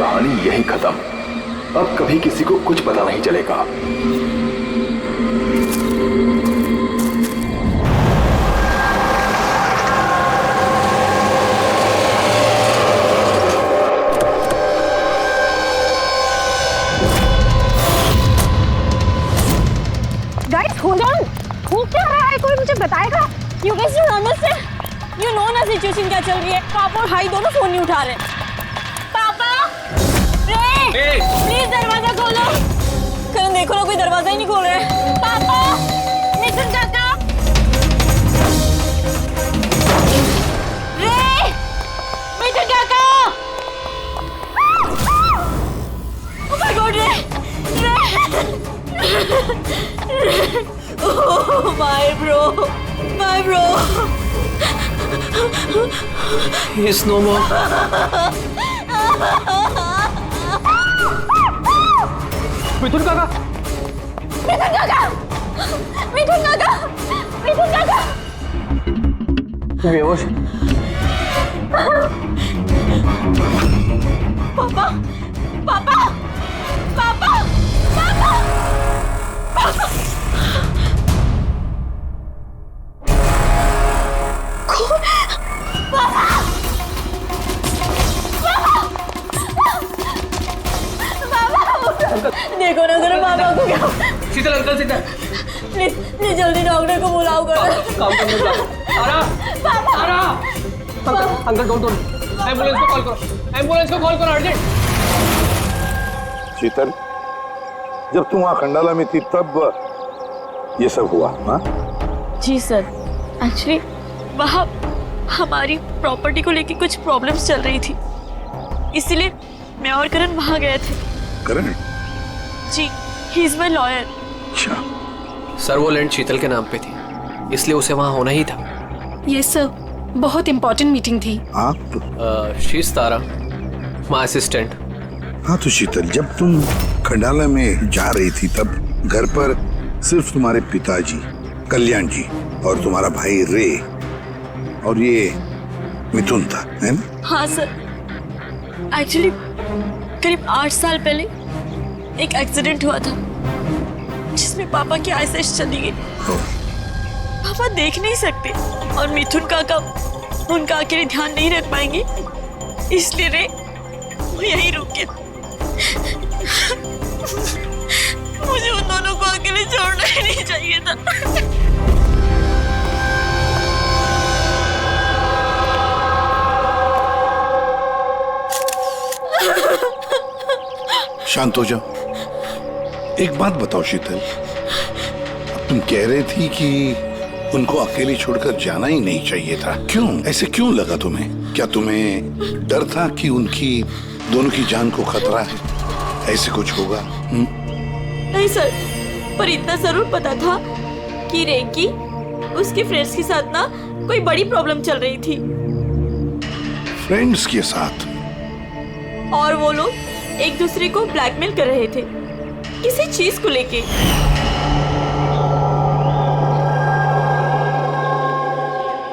कहानी यहीं खत्म। अब कभी किसी को कुछ पता नहीं चलेगा। गाइस होल्ड ऑन, हो क्या रहा है? कोई मुझे बताएगा? You guys don't understand. You know ना सिचुएशन क्या चल रही है। पापा और भाई दोनों फोन नहीं उठा रहे। पापा, रे, प्लीज दरवाजा खोलो। करण देखो ना, कोई दरवाजा ही नहीं खोल रहा है। पापा, मिथुन काका, रे, मिथुन काका। Oh my God, रे। Oh my bro. He's no more. मिथुन काका, बेहोश। पापा, पापा, पापा, पापा, पापा। देखो ना जरा पापा को क्या। शीतल अंकल, शीतल प्लीज जल्दी डॉक्टर को बुलाओ कर। काम करने जा। आरा, पापा, आरा। Uncle don't. एम्बुलेंस को कॉल करो, एम्बुलेंस को कॉल करो अर्जेंट। शीतल, जब तुम वहां खंडाला में थी तब ये सब हुआ? हाँ जी सर, एक्चुअली वहाँ हमारी प्रॉपर्टी को लेके कुछ प्रॉब्लम्स चल रही थी, इसीलिए मैं और करण वहाँ गए थे। करण? जी, ही इज माय लॉयर। अच्छा। सर वो लैंड शीतल के नाम पे थी, इसलिए उसे वहाँ होना ही था। यस सर, बहुत इंपॉर्टेंट मीटिंग थी। आप? She is Tara, my assistant. हाँ तो शीतल, जब तुम खंडाला में जा रही थी तब घर पर सिर्फ तुम्हारे पिताजी कल्याण जी और तुम्हारा भाई रे और ये मिथुन था, है ना? हाँ सर, एक्चुअली करीब 8 साल पहले एक एक्सीडेंट हुआ था जिसमें पापा की आईसाइट चली गई। पापा देख नहीं सकते और मिथुन काका उनका अकेले ध्यान नहीं रख पाएंगे, इसलिए रे वो यहीं रुक गया। मुझे उन दोनों को अकेले छोड़ना ही नहीं चाहिए था। शांत हो जाओ। एक बात बताओ शीतल, अब तुम कह रही थी कि उनको अकेले छोड़कर जाना ही नहीं चाहिए था, क्यों? ऐसे क्यों लगा तुम्हें? क्या तुम्हें डर था कि उनकी दोनों की जान को खतरा है, ऐसे कुछ होगा? नहीं सर, पर इतना जरूर पता था कि रेंकी उसके फ्रेंड्स के साथ ना कोई बड़ी प्रॉब्लम चल रही थी। फ्रेंड्स के साथ? और वो लोग एक दूसरे को ब्लैकमेल कर रहे थे किसी चीज को लेके।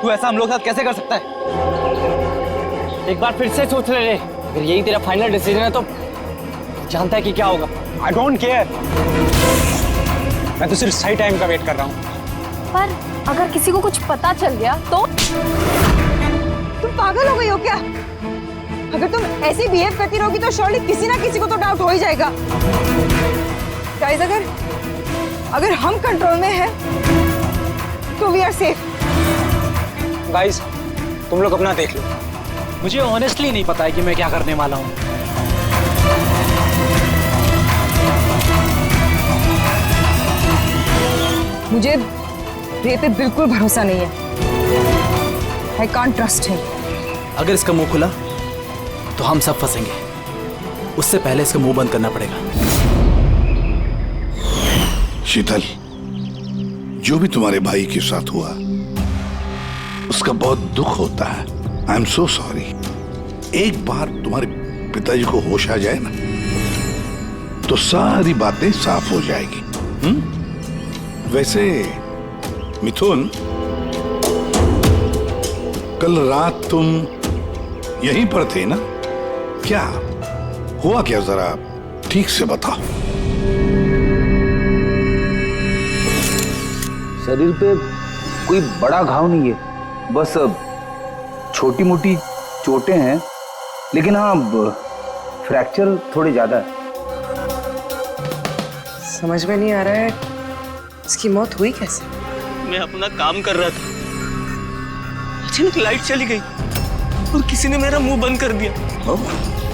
तू ऐसा हम लोग साथ कैसे कर सकता है? एक बार फिर से सोच ले रे, अगर यही तेरा फाइनल डिसीजन है तो जानता है कि क्या होगा। आई डोंट केयर, मैं तो सिर्फ सही टाइम का वेट कर रहा हूँ। पर अगर किसी को कुछ पता चल गया तो? तुम पागल हो गई हो क्या? अगर तुम ऐसे बिहेव करती रहोगी तो श्योरली किसी ना किसी को तो डाउट हो ही जाएगा। गाइस, अगर हम कंट्रोल में हैं तो वी आर सेफ। गाइस, तुम लोग अपना देख लो, मुझे ऑनेस्टली नहीं पता है कि मैं क्या करने वाला हूँ। मुझे रे पे बिल्कुल भरोसा नहीं है। I can't trust him. अगर इसका मुंह खुला तो हम सब फंसेंगे, उससे पहले इसका मुंह बंद करना पड़ेगा। शीतल, जो भी तुम्हारे भाई के साथ हुआ उसका बहुत दुख होता है। I am so sorry. एक बार तुम्हारे पिताजी को होश आ जाए ना तो सारी बातें साफ हो जाएगी। वैसे मिथुन, कल रात तुम यहीं पर थे ना? क्या हुआ क्या, जरा ठीक से बताओ। शरीर पे कोई बड़ा घाव नहीं है, बस छोटी मोटी चोटें हैं, लेकिन हाँ फ्रैक्चर थोड़े ज्यादा है। समझ में नहीं आ रहा है इसकी मौत हुई कैसे। मैं अपना काम कर रहा था, अचानक लाइट चली गई और किसी ने मेरा मुंह बंद कर दिया।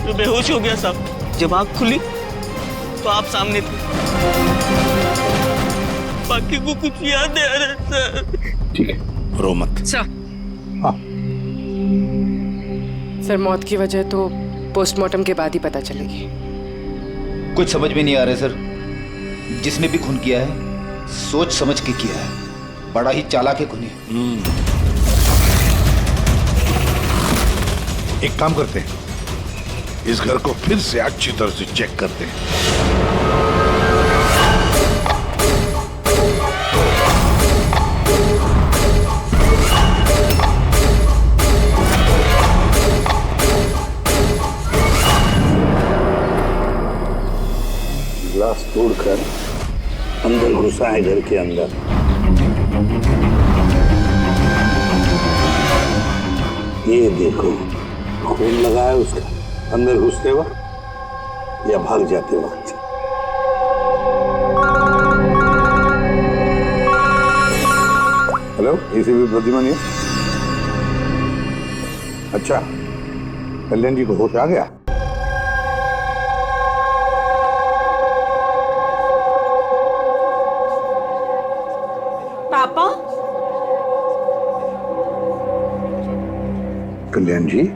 मैं बेहोश हो गया साहब। जब आँख खुली तो आप सामने थे। बाकी को कुछ याद नहीं आ रहा सर। ठीक है, रो मत। सर मौत की वजह तो पोस्टमार्टम के बाद ही पता चलेगी। कुछ समझ में नहीं आ रहा है सर। जिसने भी खून किया है सोच समझ के किया है, बड़ा ही चालाक है खूनी। एक काम करते हैं, इस घर को फिर से अच्छी तरह से चेक करते हैं। ग्लास तोड़कर अंदर घुसा है घर के अंदर। ये देखो खून लगा है उसका अंदर घुसते वक्त या भाग जाते वक्त। हेलो, एसीपी प्रद्युमन है। अच्छा, कल्याण जी को होश आ गया? पापा, कल्याण जी,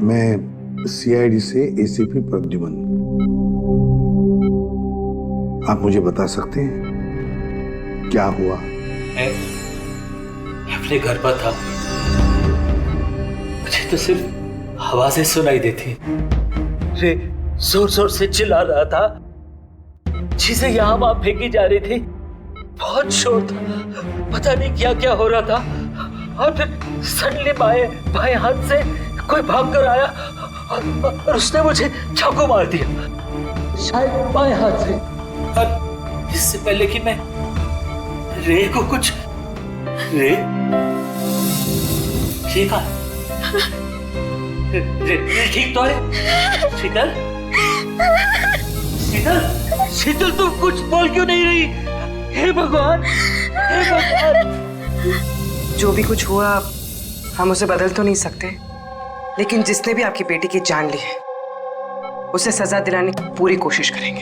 मैं सीआईडी से एसीपी प्रद्युमन। आप मुझे बता सकते हैं क्या हुआ? मैं अपने घर पर था, मुझे तो सिर्फ आवाजें सुनाई देती। रे जोर जोर से चिल्ला रहा था, चीजें यहाँ वहां फेंकी जा रही थी, बहुत शोर था, पता नहीं क्या क्या हो रहा था। और फिर सडनली बाएं हाथ से कोई भागकर आया और उसने मुझे चाकू मार दिया, शायद बाएं हाथ से। और इससे पहले कि मैं रे को कुछ रे ठीक है, रे ठीक तो है? शीतल, शीतल, शीतल तुम कुछ बोल क्यों नहीं रही? हे भगवान, हे भगवान। जो भी कुछ हुआ हम उसे बदल तो नहीं सकते, लेकिन जिसने भी आपकी बेटी की जान ली है उसे सजा दिलाने की पूरी कोशिश करेंगे।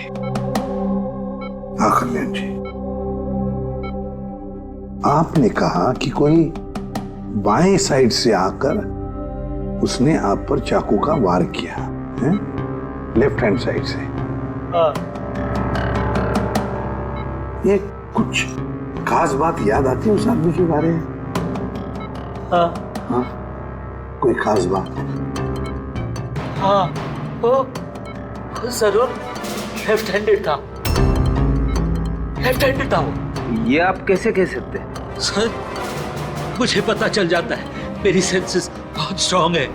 हाँ कल्याण जी, आपने कहा कि कोई बाएं साइड से आकर उसने आप पर चाकू का वार किया है, लेफ्ट हैंड साइड से। ये कुछ खास बात याद आती है उस आदमी के बारे में? हाँ, कोई खास बात? हाँ, वो जरूर लेफ्ट हैंडेड था, लेफ्ट हैंडेड था वो। ये आप कैसे कह सकते हैं? सर मुझे पता चल जाता है, मेरी सेंसेस बहुत स्ट्रांग है।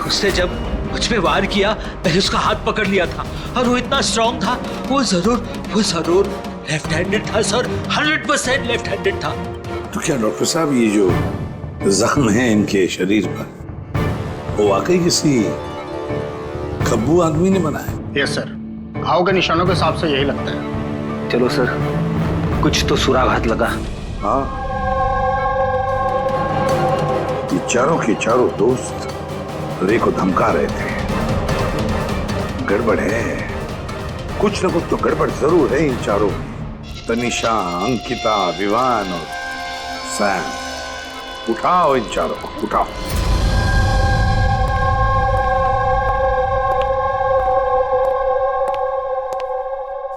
उसने जब मुझ पे वार किया मैंने उसका हाथ पकड़ लिया था और वो इतना स्ट्रांग था, वो जरूर लेफ्ट हैंडेड था सर, 100% लेफ्ट हैंडेड था। तो क्या डॉक्टर साहब ये जो जख्म है इनके शरीर पर वो वाकई किसी खब्बू आदमी ने बनाया? यस सर, घाव के निशानों के हिसाब से यही लगता है। चलो सर, कुछ तो सुराग हाथ लगा। हाँ, ये चारों के चारों दोस्त रे को धमका रहे थे। गड़बड़ है, कुछ न कुछ तो गड़बड़ जरूर है इन चारों में। तनिषा, अंकिता, विवान और सैम, उठाओ इन चारों को, उठाओ।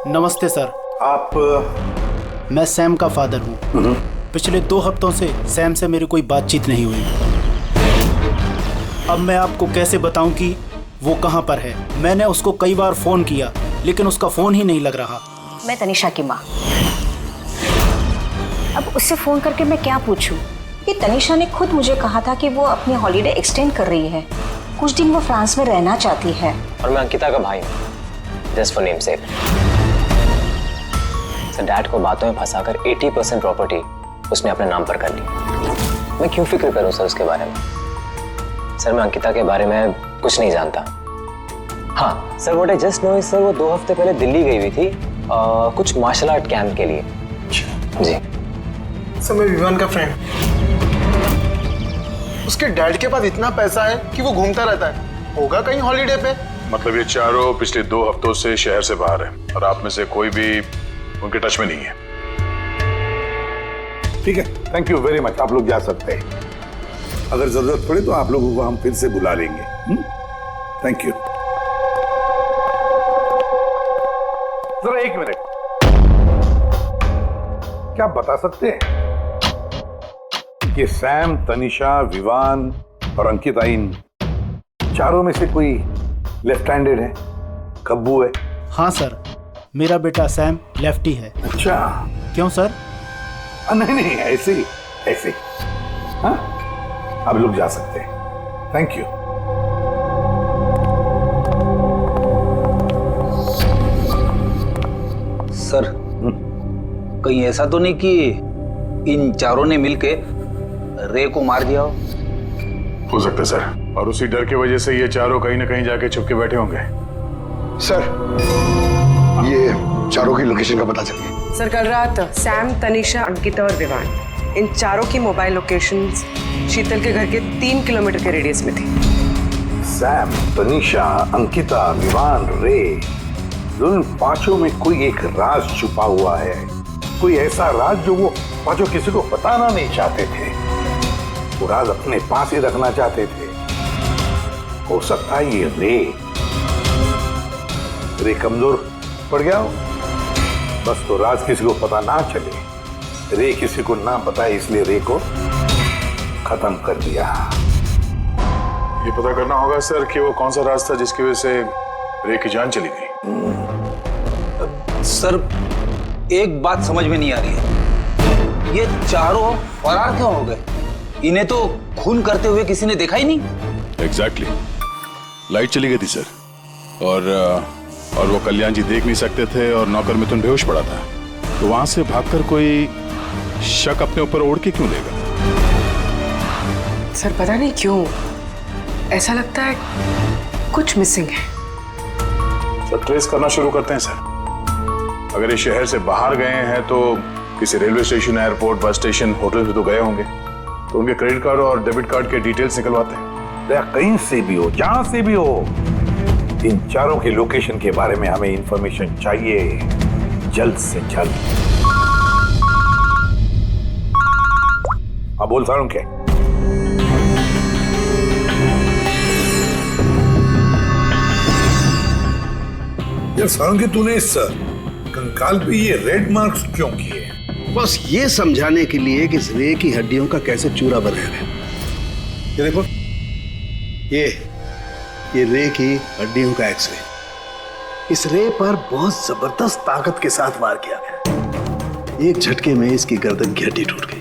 नमस्ते सर। आप? मैं सैम का फादर हूँ। पिछले 2 हफ्तों से सैम से मेरी कोई बातचीत नहीं हुई। अब मैं आपको कैसे बताऊं कि वो कहाँ पर है। मैंने उसको कई बार फोन किया लेकिन उसका फोन ही नहीं लग रहा। मैं तनिषा की माँ। अब उससे फोन करके मैं क्या पूछूं? कि तनिषा ने खुद मुझे कहा था कि वो अपनी हॉलीडे एक्सटेंड कर रही है। कुछ दिन वो फ्रांस में रहना चाहती है। और मैं अंकिता का भाई हूँ, just for name sec. Sir dad को बातों में फंसाकर 80% प्रॉपर्टी उसने अपने नाम पर कर ली। मैं क्यों फिक्र करूँ सर उसके बारे में? सर मैं अंकिता के बारे में कुछ नहीं जानता। हाँ sir, what I just know is sir वो 2 हफ्ते पहले दिल्ली गई हुई थी कुछ मार्शल आर्ट कैंप के लिए। जी सर मैं विवान का फ्रेंड। उसके डैड के पास इतना पैसा है कि वो घूमता रहता है। होगा कहीं हॉलीडे पे। मतलब ये चारों पिछले 2 हफ्तों से शहर से बाहर है और आप में से कोई भी उनके टच में नहीं है। ठीक है, थैंक यू वेरी मच। आप लोग जा सकते हैं। अगर जरूरत पड़े तो आप लोगों को हम फिर से बुला लेंगे। Thank you. जरा 1 मिनट, क्या आप बता सकते हैं कि सैम, तनिषा, विवान और अंकिता इन चारों में से कोई लेफ्ट हैंडेड है? कब्बू है? हाँ सर, मेरा बेटा सैम लेफ्टी है। अच्छा, क्यों सर? नहीं ऐसे ही ऐसे ही। हाँ, आप लोग जा सकते हैं। Thank you. सर कहीं ऐसा तो नहीं कि इन चारों ने मिलके रे को मार दिया हो सकता है सर, और उसी डर की वजह से ये चारों कहीं ना कहीं जाके छुप के बैठे होंगे। सर ये चारों की लोकेशन का पता चल गया। सर कल रात सैम, तनिषा, अंकिता और विवान इन चारों की मोबाइल लोकेशंस शीतल के घर के 3 किलोमीटर के रेडियस में थी। सैम, तनिषा, अंकिता, विवान, रे, उन पांचों में कोई एक राज छुपा हुआ है। कोई ऐसा राज जो वो पांचों किसी को बताना नहीं चाहते थे। वो राज अपने पास ही रखना चाहते थे। हो सकता है ये रे कमजोर पड़ गया हो, बस तो राज किसी को पता ना चले। रे किसी को ना बताए, इसलिए रे को खत्म कर दिया। ये पता करना होगा सर कि वो कौन सा राज था जिसकी वजह से रे की जान चली गई। सर एक बात समझ में नहीं आ रही है, ये चारों फरार क्यों हो गए? इन्हें तो खून करते हुए किसी ने देखा ही नहीं। एग्जैक्टली, लाइट चली गई थी सर, और वो कल्याण जी देख नहीं सकते थे और नौकर मिथुन बेहोश पड़ा था, तो वहां से भागकर कोई शक अपने ऊपर ओढ़ के क्यों लेगा? सर पता नहीं क्यों ऐसा लगता है कुछ मिसिंग है। सर ट्रेस करना शुरू करते हैं सर। अगर ये शहर से बाहर गए हैं तो किसी railway station, airport, bus station, hotel में तो गए होंगे, तो उनके क्रेडिट कार्ड और डेबिट कार्ड के डिटेल्स निकलवाते हैं। कहीं से भी हो, जहां से भी हो, इन चारों के लोकेशन के बारे में हमें इंफॉर्मेशन चाहिए, जल्द से जल्द। हाँ बोल सारुण क्या? यार सारुण के तूने इस कंकाल पे ये रेड मार्क्स क्यों किए? बस ये समझाने के लिए कि इस रे की हड्डियों का कैसे चूरा बना है। ये देखो, ये रे की हड्डियों का एक्सरे। इस रे पर बहुत जबरदस्त ताकत के साथ वार किया गया। एक झटके में इसकी गर्दन की हड्डी टूट गई।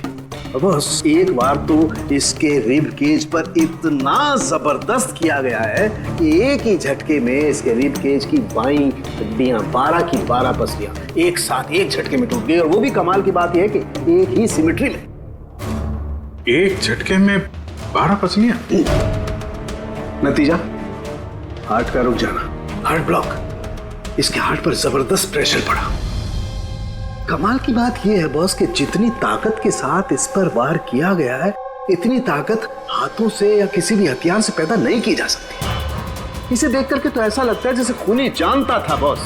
बस एक बार तो इसके रिब केज पर इतना जबरदस्त किया गया है कि एक ही झटके में इसके रिब केज की बाईं हड्डियां 12 की 12 पसलियां एक साथ एक झटके में टूट गई। और वो भी कमाल की बात यह है कि एक ही सिमेट्री में। एक झटके में 12 पसलियां? नतीजा हार्ट का रुक जाना, हार्ट ब्लॉक। इसके हार्ट पर जबरदस्त प्रेशर पड़ा। कमाल की बात यह है बॉस कि जितनी ताकत के साथ इस पर वार किया गया है, इतनी ताकत हाथों से या किसी भी हथियार से पैदा नहीं की जा सकती। इसे देख करके तो ऐसा लगता है जैसे खूनी जानता था बॉस।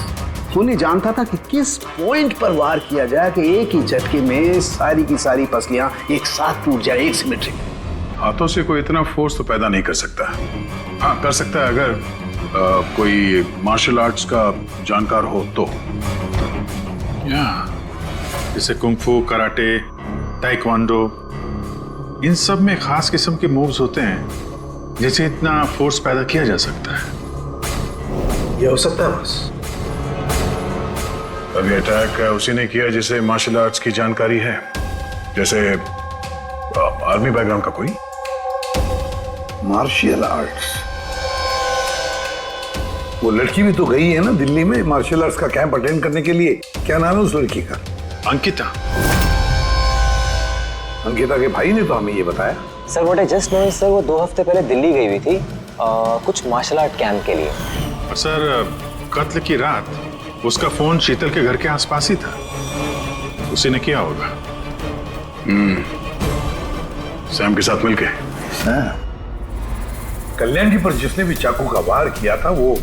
खूनी जानता था कि किस पॉइंट पर वार किया जाए कि एक ही झटके में सारी की सारी पसलियां एक साथ टूट जाए, एक सिमेट्री। हाथों से कोई इतना फोर्स तो पैदा नहीं कर सकता। हाँ कर सकता है अगर कोई मार्शल आर्ट्स का जानकार हो तो, जैसे कुंग-फू, कराटे, ताइक्वांडो, इन सब में खास किस्म के मूव्स होते हैं जिससे इतना फोर्स पैदा किया जा सकता है। ये हो सकता है बॉस। अभी अटैक उसी ने किया जिसे मार्शल आर्ट्स की जानकारी है, जैसे आर्मी बैकग्राउंड का कोई। Martial arts? वो लड़की भी तो गई है ना दिल्ली में मार्शल आर्ट्स का कैंप अटेंड करने के लिए। क्या नाम है उस लड़की का? अंकिता। अंकिता के भाई ने तो हमें ये बताया। Sir what I just know sir, वो 2 हफ्ते पहले दिल्ली गई हुई थी कुछ मार्शल आर्ट कैंप के लिए। और सर कत्ल की रात उसका फोन शीतल के घर के आसपास ही था, उसी ने किया होगा। सैम के साथ मिलके। कल्याण जी पर जिसने भी चाकू का वार किया था वो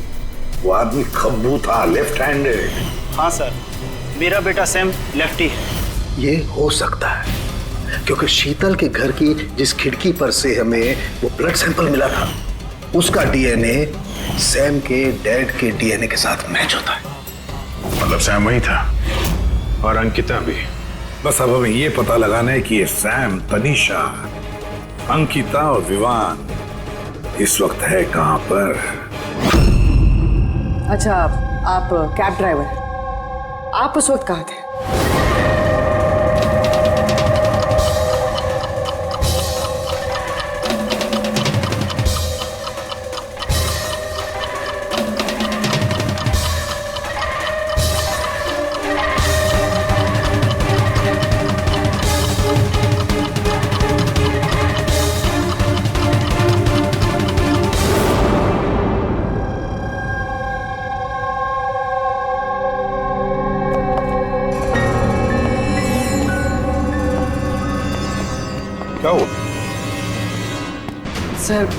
आदमी खब्बू था, लेफ्ट हैंडेड। हाँ सर, मेरा बेटा सैम लेफ्टी है। ये हो सकता है क्योंकि शीतल के घर की जिस खिड़की पर से हमें वो ब्लड सैंपल मिला था उसका डीएनए सैम के डैड के डीएनए के साथ मैच होता है। मतलब सैम वही था और अंकिता भी। बस अब हमें ये पता लगाना है कि ये सैम, तनीषा, अंकिता और विवान इस वक्त है कहां पर। अच्छा, आप कैब ड्राइवर, आप उस वक्त कहाँ थे? क्या हुआ? सर,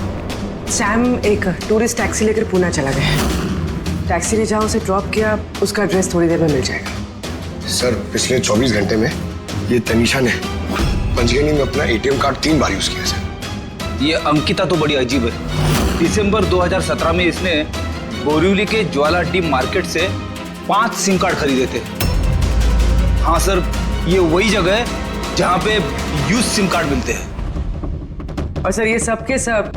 सैम एक टूरिस्ट टैक्सी लेकर पूना चला गया। टैक्सी ने जहाँ उसे ड्रॉप किया उसका एड्रेस थोड़ी देर में मिल जाएगा। सर पिछले 24 घंटे में ये तनीषा ने पंचगनी में अपना एटीएम कार्ड 3 बार यूज किया सर। ये अंकिता तो बड़ी अजीब है। दिसंबर 2017 में इसने बोरिवली के ज्वाला डी मार्केट से 5 सिम कार्ड खरीदे थे। हाँ सर, ये वही जगह है जहाँ पे यूज सिम कार्ड मिलते हैं। और सर ये सब के सब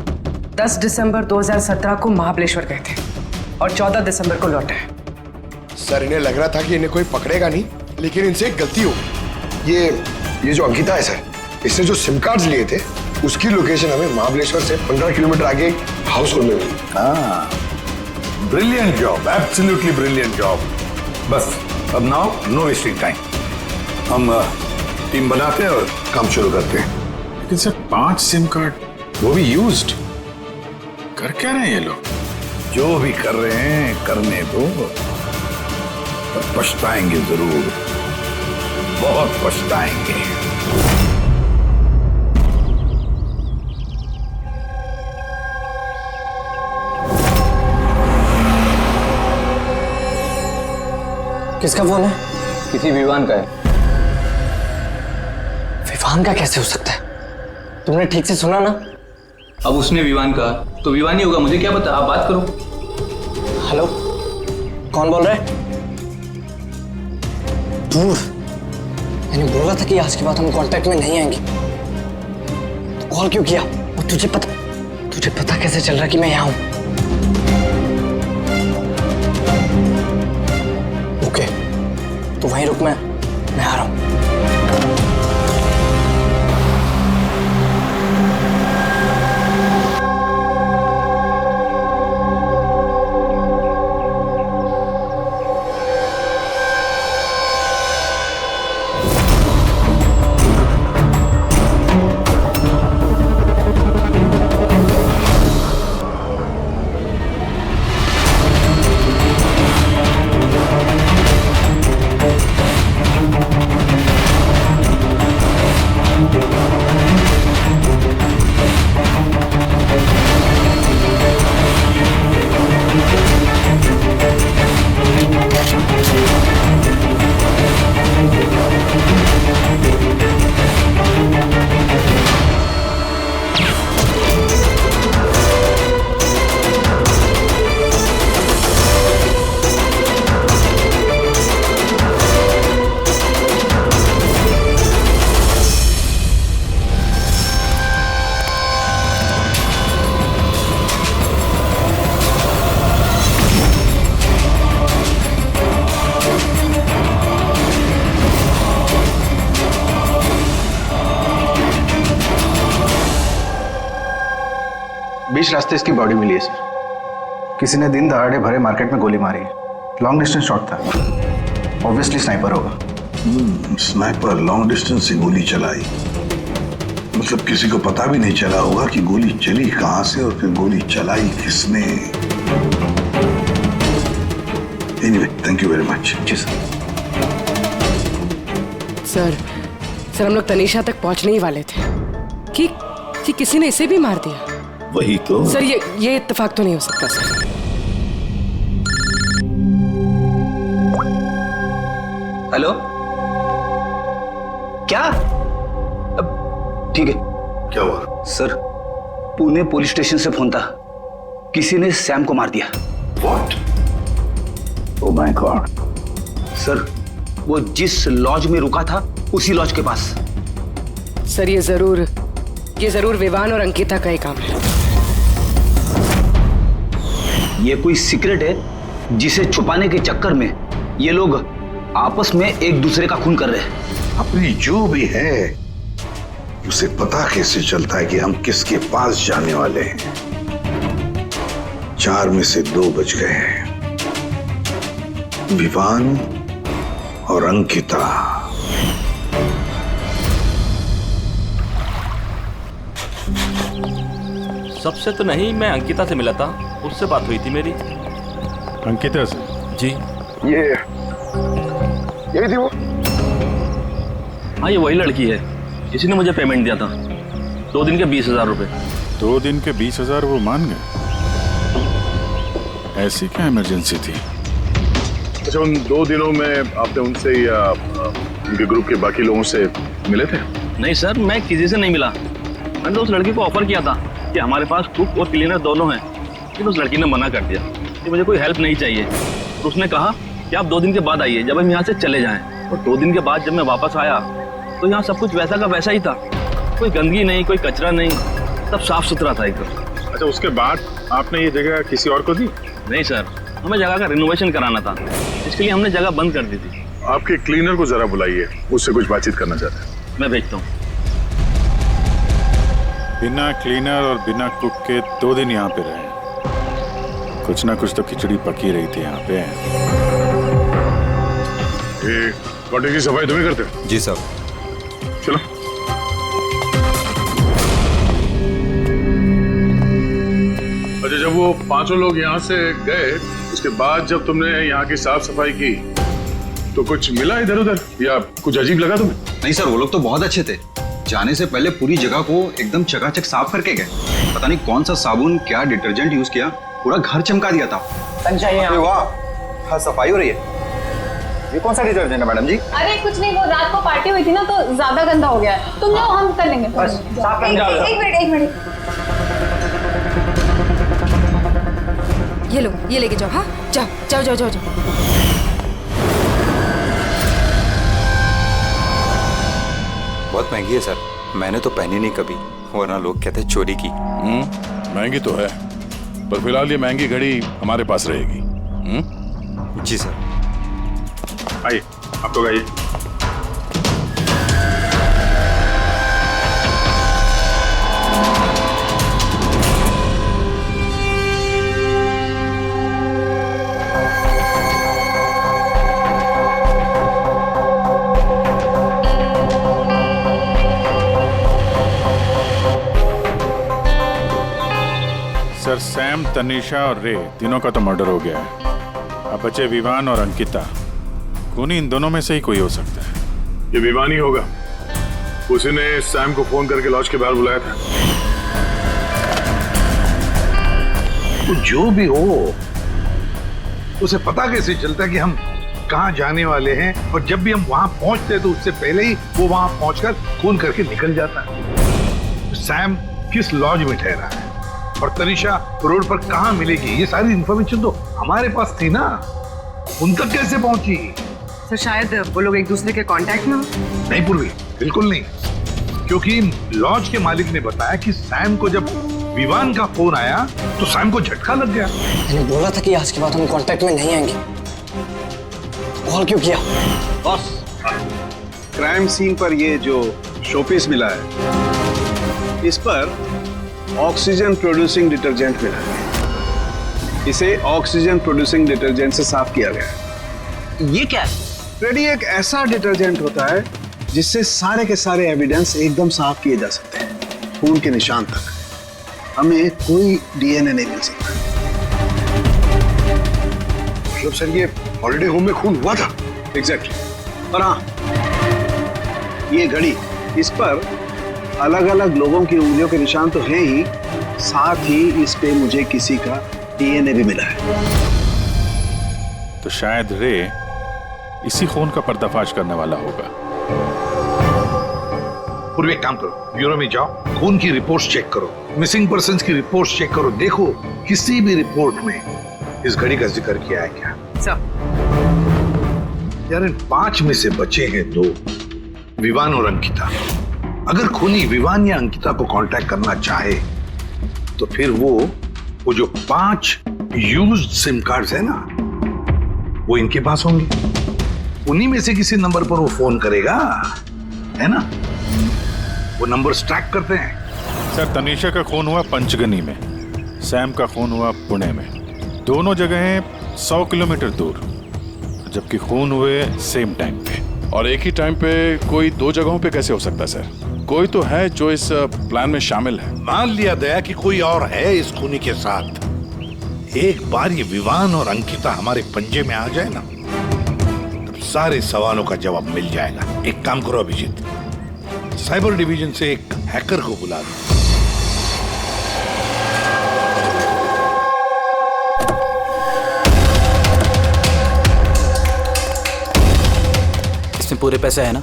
10 दिसंबर 2017 को महाबलेश्वर गए थे और 14 दिसंबर को लौटे। सर इन्हें लग रहा था कि इन्हें कोई पकड़ेगा नहीं, लेकिन इनसे एक गलती हो। ये जो अंकिता है सर, इसने जो सिम कार्ड्स लिए थे उसकी लोकेशन हमें महाबलेश्वर से 15 किलोमीटर आगे हाउस होल्ड में मिली। हाँ, brilliant job, absolutely brilliant job. बस अब नाउ नो वेस्टिंग टाइम, हम टीम बनाते हैं और काम शुरू करते हैं। लेकिन सर 5 सिम कार्ड, वो भी यूज्ड, कर क्या रहे हैं ये लोग? जो भी कर रहे हैं करने दो, पर पछताएंगे जरूर, बहुत पछताएंगे। किसका फोन है? किसी विवान का है। विवान का कैसे हो सकता है? तुमने ठीक से सुना ना? अब उसने विवान कहा तो विवान ही होगा, मुझे क्या पता, आप बात करो। हेलो, कौन बोल रहा है? दूर, मैंने बोला था कि आज के बाद हम कांटेक्ट में नहीं आएंगे, तो कॉल क्यों किया? और तुझे पता कैसे चल रहा कि मैं यहाँ हूँ? ओके, तो वहीं रुक, मैं आ रहा हूँ। बीच रास्ते इसकी बॉडी मिली है सर। किसी ने दिन दहाड़े भरे मार्केट में गोली मारी। लॉन्ग डिस्टेंस शॉट था, ऑब्वियसली स्नाइपर होगा। स्नाइपर लॉन्ग डिस्टेंस से गोली चलाई, मतलब किसी को पता भी नहीं चला होगा कि गोली चली कहां से और फिर गोली चलाई किसने। Anyway, thank you very much. जी सर। सर हम लोग तनीषा तक पहुंचने ही वाले थे कि किसी ने इसे भी मार दिया। वही तो सर, ये इत्तेफाक तो नहीं हो सकता सर। हेलो, क्या? ठीक है। क्या हुआ? सर, पुणे पुलिस स्टेशन से फोन था, किसी ने सैम को मार दिया। What? Oh my God. Sir, वो जिस लॉज में रुका था उसी लॉज के पास। सर, ये जरूर विवान और अंकिता का ही काम है। ये कोई सीक्रेट है जिसे छुपाने के चक्कर में ये लोग आपस में एक दूसरे का खून कर रहे हैं। अपनी जो भी है उसे पता कैसे चलता है कि हम किसके पास जाने वाले हैं? 4 में से 2 बच गए हैं, विवान और अंकिता। सबसे तो नहीं, मैं अंकिता से मिला था, उससे बात हुई थी मेरी। अंकिता से? जी। यही थी वो? हाँ, ये वही लड़की है, इसी ने मुझे पेमेंट दिया था, 2 दिन के 20,000 रुपए। 2 दिन के 20,000 वो मान गए? ऐसी क्या इमरजेंसी थी? अच्छा, उन 2 दिनों में आपने उनसे या उनके ग्रुप के बाकी लोगों से मिले थे? नहीं सर, मैं किसी से नहीं मिला। मैंने तो उस लड़की को ऑफर किया था कि हमारे पास कुक और क्लीनर दोनों हैं, लेकिन उस लड़की ने मना कर दिया कि मुझे कोई हेल्प नहीं चाहिए। तो उसने कहा कि आप 2 दिन के बाद आइए, जब हम यहाँ से चले जाएं। और 2 दिन के बाद जब मैं वापस आया तो यहाँ सब कुछ वैसा का वैसा ही था, कोई गंदगी नहीं, कोई कचरा नहीं, सब साफ सुथरा था एकदम। अच्छा, उसके बाद आपने ये जगह किसी और को दी? नहीं सर, हमें जगह का रिनोवेशन कराना था, इसके लिए हमने जगह बंद कर दी थी। आपके क्लीनर को जरा बुलाइए, उससे कुछ बातचीत करना चाहते हैं। मैं भेजता हूँ। बिना क्लीनर और बिना कुक के 2 दिन यहाँ पे रहे, कुछ ना कुछ तो खिचड़ी पकी रही थी यहाँ पे। कॉटेज की सफाई तुम ही करते हो? जी सर। चलो। अच्छा, जब वो 5 लोग यहाँ से गए, उसके बाद जब तुमने यहाँ की साफ सफाई की तो कुछ मिला इधर उधर या कुछ अजीब लगा तुम्हें? नहीं सर, वो लोग तो बहुत अच्छे थे, जाने से पहले पूरी जगह को एकदम चकाचक साफ करके गए। पता नहीं कौन सा साबुन, क्या डिटर्जेंट यूज किया, पूरा घर चमका दिया था। वाह, हाँ, सफाई हो रही है। ये कौन सा डिटर्जेंट है मैडम जी? अरे कुछ नहीं, वो रात को पार्टी हुई थी ना तो ज्यादा गंदा हो गया है। तुम लोग, हम कर लेंगे। बस साफ कर दो। एक मिनट। ये लो, ये लेके जाओ। हाँ, जाओ। बहुत महंगी है सर, मैंने तो पहनी नहीं कभी, वरना लोग कहते हैं चोरी की। महंगी तो है, पर फिलहाल ये महंगी घड़ी हमारे पास रहेगी। जी सर। आइए, आप लोग आइए। सर, सैम, तनीषा और रे तीनों का तो मर्डर हो गया है। अब बचे विवान और अंकिता। खूनी इन दोनों में से ही कोई हो सकता है। ये विवान ही होगा, उसी ने सैम को फोन करके लॉज के बाहर बुलाया था। तो जो भी हो, उसे पता कैसे चलता है कि हम कहाँ जाने वाले हैं? और जब भी हम वहां पहुंचते हैं तो उससे पहले ही वो वहां पहुंचकर फोन करके निकल जाता है। सैम किस लॉज में ठहरा है और तनीषा रोड पर कहाँ मिलेगी, ये सारी इंफॉर्मेशन तो हमारे पास थी ना, उन तक कैसे पहुंची? सर, शायद वो लोग एक दूसरे के कांटेक्ट में हो। नहीं पूर्वी, बिल्कुल नहीं, क्योंकि लॉज के मालिक ने बताया कि सैम को जब विवान का फोन आया तो सैम को झटका लग गया। मैंने बोला था कि आज के बाद हम कांटेक्ट में नहीं आएंगे। कॉल क्यों किया? बॉस, क्राइम सीन पर ये जो शोपीस मिला है, इस पर ऑक्सीजन प्रोड्यूसिंग डिटर्जेंट मिला है। इसे ऑक्सीजन प्रोड्यूसिंग डिटर्जेंट से साफ किया गया है। ये क्या है? फ्रेडी, एक ऐसा डिटर्जेंट होता है जिससे सारे के सारे एविडेंस एकदम साफ किए जा सकते हैं, खून के निशान तक। हमें कोई डीएनए नहीं मिल सकता। मतलब सर ये हॉलिडे होम में खून हुआ था? एग्जैक्टली। और हाँ, ये घड़ी, इस पर अलग अलग लोगों की उंगलियों के निशान तो हैं ही, साथ ही इस पे मुझे किसी का डीएनए भी मिला है। तो शायद रे इसी खून का पर्दाफाश करने वाला होगा। पूर्व एक काम करो, ब्यूरो में जाओ, खून की रिपोर्ट्स चेक करो, मिसिंग पर्सन्स की रिपोर्ट्स चेक करो, देखो किसी भी रिपोर्ट में इस घड़ी का जिक्र किया है क्या। यार इन 5 में से बचे हैं 2, विवान और अंकिता। अगर खूनी विवान या अंकिता को कांटेक्ट करना चाहे तो फिर वो जो 5 यूज्ड सिम कार्ड्स है ना, वो इनके पास होंगे। उन्हीं में से किसी नंबर पर वो फोन करेगा, है ना? वो नंबर ट्रैक करते हैं। सर, तनीषा का खून हुआ पंचगनी में, सैम का खून हुआ पुणे में। दोनों जगहें 100 किलोमीटर दूर, जबकि खून हुए सेम टाइम पे। और एक ही टाइम पे कोई 2 जगहों पे कैसे हो सकता है सर? कोई तो है जो इस प्लान में शामिल है। मान लिया गया कि कोई और है इस खूनी के साथ। एक बार ये विवान और अंकिता हमारे पंजे में आ जाए ना, तब सारे सवालों का जवाब मिल जाएगा। एक काम करो अभिजीत, साइबर डिवीजन से एक हैकर को बुला लो। इसमें पूरे पैसे है ना?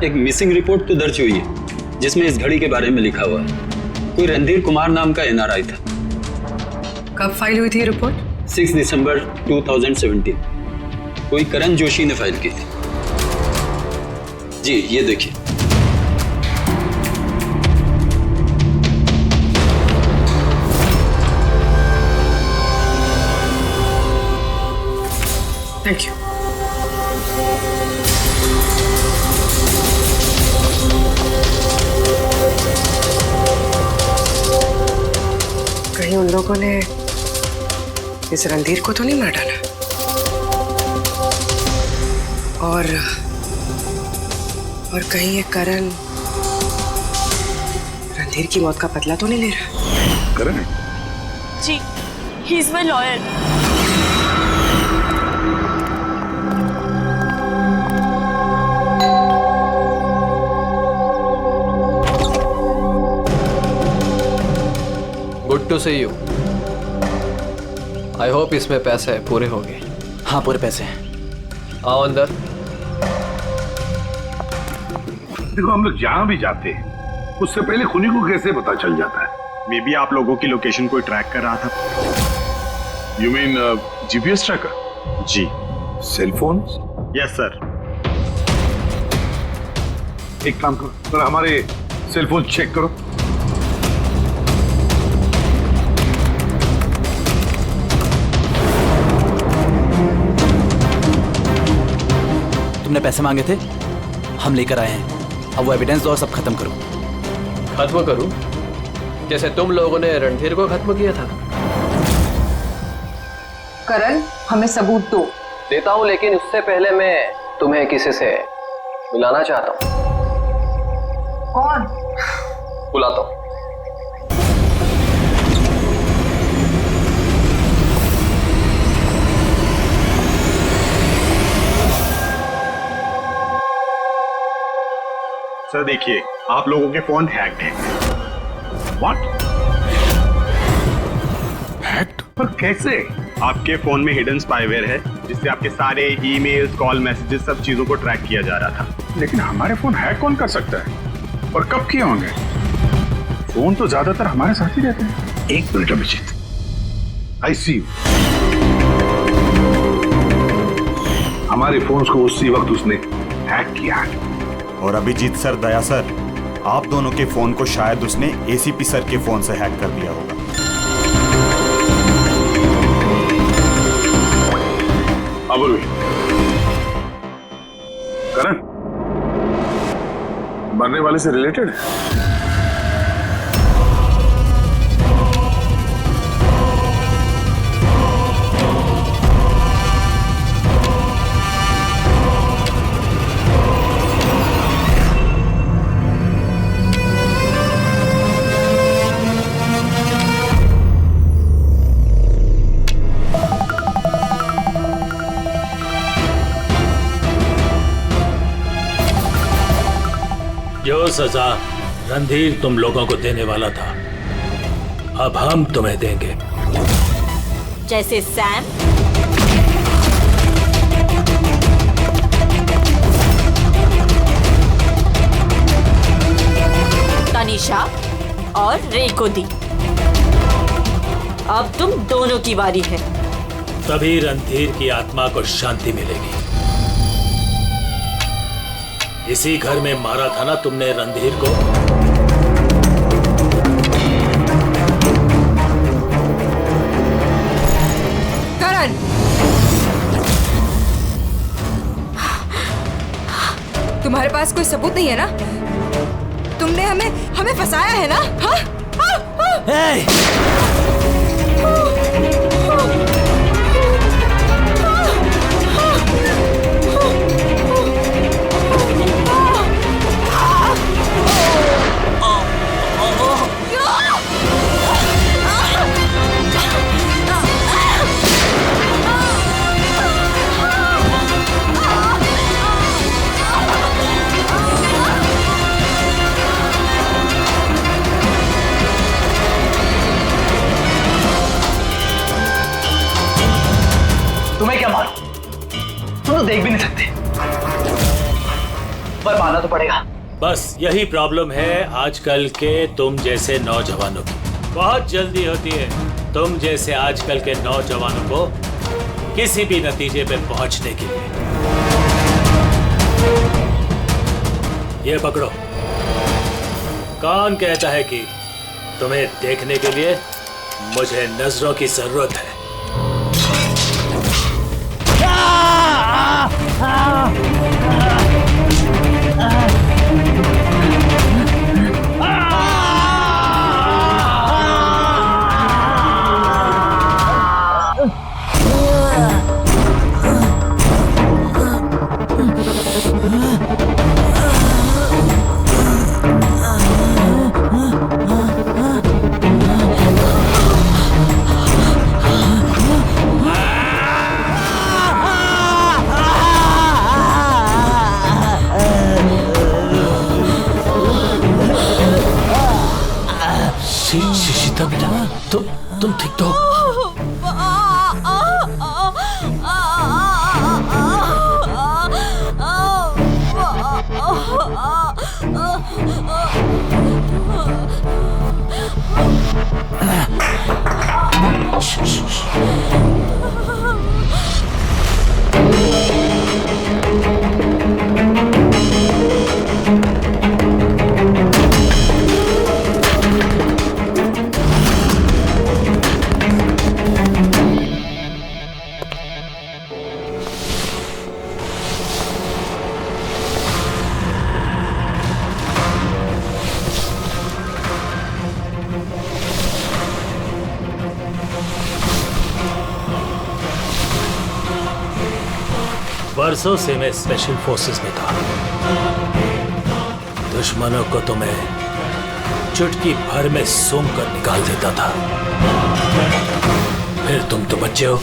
एक मिसिंग रिपोर्ट तो दर्ज हुई है जिसमें इस घड़ी के बारे में लिखा हुआ है। कोई रणधीर कुमार नाम का एनआरआई था। कब फाइल हुई थी रिपोर्ट? 6 दिसंबर 2017। कोई करण जोशी ने फाइल की थी। जी ये देखिए। Thank you. कहीं उन लोगों ने इस रणधीर को तो नहीं मार डाला? और कहीं ये करण रणधीर की मौत का बदला तो नहीं ले रहा? करण? जी, he is my lawyer. Good to see you. I hope इसमें पैसे पूरे हो गए। हाँ, पूरे पैसे हैं। आओ अंदर। देखो, हम लोग जहां भी जाते हैं उससे पहले खूनी को कैसे पता चल जाता है? मे बी आप लोगों की लोकेशन कोई ट्रैक कर रहा था। You mean GPS tracker? जी। Cell phone? Yes sir. एक काम करो, हमारे सेल फोन चेक करो। तुमने पैसे मांगे थे, हम लेकर आए हैं। अब वो एविडेंस दो और सब खत्म करो। खत्म करूं? जैसे तुम लोगों ने रणधीर को खत्म किया था। करण, हमें सबूत दो। देता हूं, लेकिन उससे पहले मैं तुम्हें किसी से मिलाना चाहता हूं। कौन? बुलाता हूं। सर देखिए, आप लोगों के फोन हैक्ड हैं। व्हाट? हैक्ड? पर कैसे? आपके फोन में हिडन स्पाईवेयर है जिससे आपके सारे ईमेल्स, कॉल, मैसेजेस, सब चीजों को ट्रैक किया जा रहा था। लेकिन हमारे फोन हैक कौन कर सकता है और कब किए होंगे? फोन तो ज्यादातर हमारे साथ ही रहते हैं। एक minute Abhijit, I see you. हमारे फोन्स को उसी वक्त उसने हैक किया है। और अभिजीत सर, दया सर, आप दोनों के फोन को शायद उसने एसीपी सर के फोन से हैक कर दिया होगा। करण मरने वाले से रिलेटेड है? जो सजा रणधीर तुम लोगों को देने वाला था, अब हम तुम्हें देंगे। जैसे सैम, तनिषा और रे को दी। अब तुम दोनों की बारी है। तभी रणधीर की आत्मा को शांति मिलेगी। इसी घर में मारा था ना तुमने रणधीर को? करण, तुम्हारे पास कोई सबूत नहीं है ना? तुमने हमें फंसाया है ना? हाँ? तुम्हें क्या मालूम? तुम तो देख भी नहीं सकते, पर मानना तो पड़ेगा। बस यही प्रॉब्लम है आजकल के तुम जैसे नौजवानों की। बहुत जल्दी होती है तुम जैसे आजकल के नौजवानों को किसी भी नतीजे पे पहुंचने के लिए। ये पकड़ो। कौन कहता है कि तुम्हें देखने के लिए मुझे नजरों की जरूरत है? शीतल बेटा, तुम ठीक तो? बरसों से मैं स्पेशल फोर्सेस में था। दुश्मनों को तो मैं चुटकी भर में सूंघ कर निकाल देता था। फिर तुम तो बच्चे हो।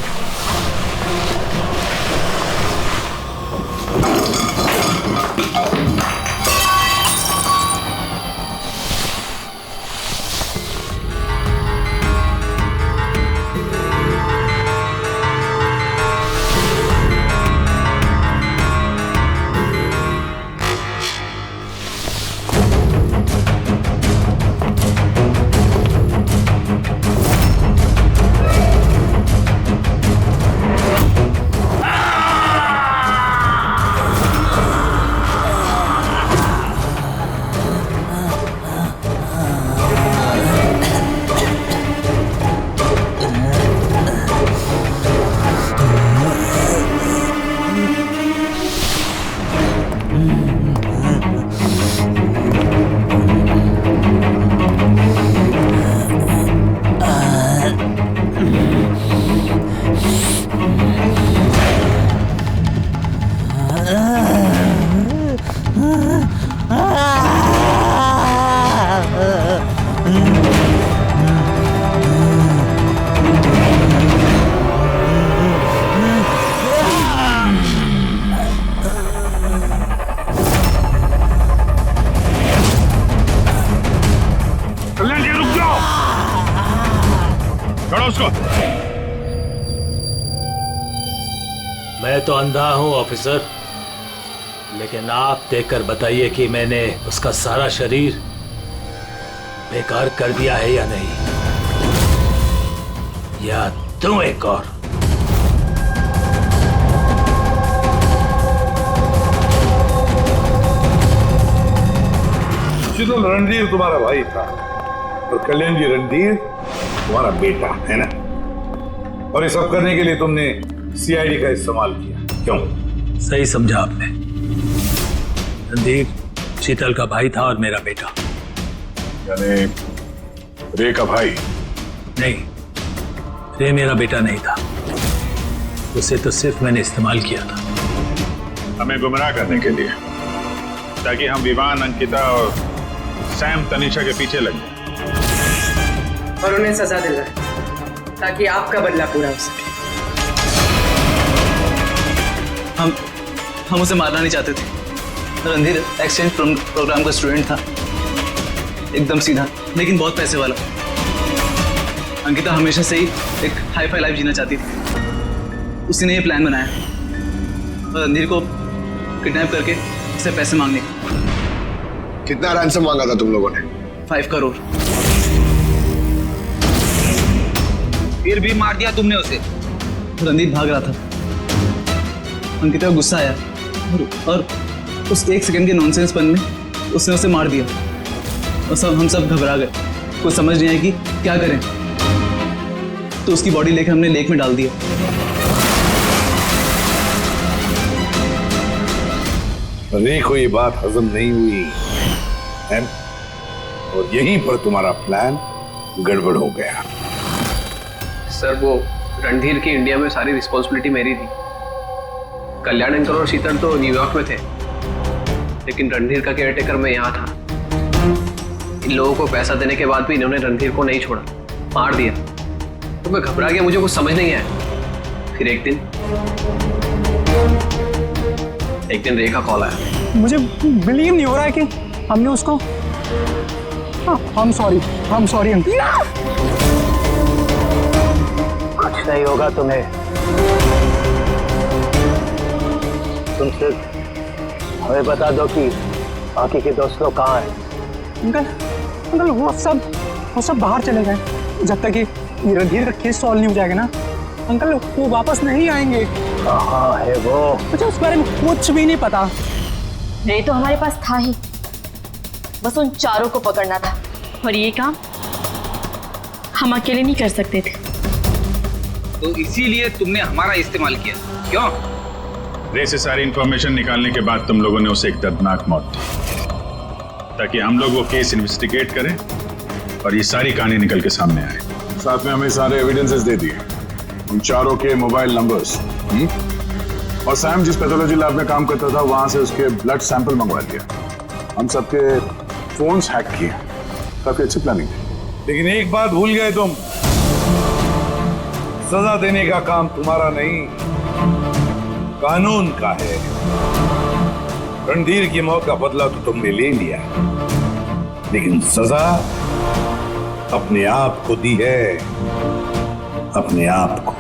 बताओ उसको। मैं तो अंधा हूं ऑफिसर, लेकिन आप देखकर बताइए कि मैंने उसका सारा शरीर बेकार कर दिया है या नहीं, या दूं एक और? शीतल, रणधीर तुम्हारा भाई था और कल्याण जी रणधीर तुम्हारा बेटा है ना, और ये सब करने के लिए तुमने सीआईडी का इस्तेमाल किया, क्यों? सही समझा आपने। रणधीर शीतल का भाई था और मेरा बेटा। यानी रे का भाई? नहीं, रे मेरा बेटा नहीं था, उसे तो सिर्फ मैंने इस्तेमाल किया था। हमें गुमराह करने के लिए, ताकि हम विवान, अंकिता और सैम तनीषा के पीछे लग जाए और उन्हें सजा दिलाए, ताकि आपका बदला पूरा हो सके। हम उसे मारना नहीं चाहते थे। रणधीर एक्सचेंज प्रोग्राम का स्टूडेंट था, एकदम सीधा लेकिन बहुत पैसे वाला। अंकिता हमेशा से ही एक हाई फाई लाइफ जीना चाहती थी, उसी ने ये प्लान बनाया और रणधीर को किडनैप करके उससे पैसे मांगने का। कितना रैंसम मांगा था तुम लोगों ने? 5 करोड़। फिर भी मार दिया तुमने उसे। रणधीर भाग रहा था, अंकिता को गुस्सा आया और उस 1 सेकंड के नॉनसेंसपन में उसने उसे मार दिया और हम सब घबरा गए, कुछ समझ नहीं आई कि क्या करें, तो उसकी बॉडी लेकर हमने लेक में डाल दिया। रे को ये बात हजम नहीं हुई है, और यहीं पर तुम्हारा प्लान गड़बड़ हो गया। सर, वो रणधीर की इंडिया में सारी रिस्पॉन्सिबिलिटी मेरी थी। कल्याण अंकल और शीतल तो न्यूयॉर्क में थे, लेकिन रणधीर का केयरटेकर मैं यहाँ था। इन लोगों को पैसा देने के बाद भी इन्होंने रणधीर को नहीं छोड़ा, मार दिया। तो मैं घबरा गया, मुझे कुछ समझ नहीं आया। फिर एक दिन रे का कॉल आया। मुझे बिलीव नहीं हो रहा है कि हमने उसको। I'm sorry Ankita. कुछ नहीं होगा तुम्हें, तुम सिर्फ हमें बता दो कि बाकी के दोस्त लोग कहाँ हैं। अंकल वो सब बाहर चले गए, जब तक ये रणधीर का केस सॉल्व नहीं हो जाएगा ना अंकल, वो वापस नहीं आएंगे। कहाँ है वो? मुझे उस बारे में कुछ भी नहीं पता। रे तो हमारे पास था ही, बस उन चारों को पकड़ना था, और ये काम हम अकेले नहीं कर सकते थे। तो इसीलिए तुमने हमारा इस्तेमाल किया, क्यों? रे से सारी इंफॉर्मेशन निकालने के बाद तुम लोगों ने उसे एक दर्दनाक मौत दी, ताकि हम लोग वो केस इन्वेस्टिगेट करें और ये सारी कहानी निकल के सामने आए। साथ में हमें सारे एविडेंसेस दे दिए, उन चारों के मोबाइल नंबर्स, और सैम जिस पैथोलॉजी लैब में काम करता था वहां से उसके ब्लड सैंपल मंगवा लिया। हम सबके फोन्स हैक किए। काफी अच्छी प्लानिंग थी, लेकिन एक बात भूल गए तुम, सजा देने का काम तुम्हारा नहीं, कानून का है। रणधीर की मौत का बदला तो तुमने ले लिया, लेकिन सजा अपने आप को दी है, अपने आप को।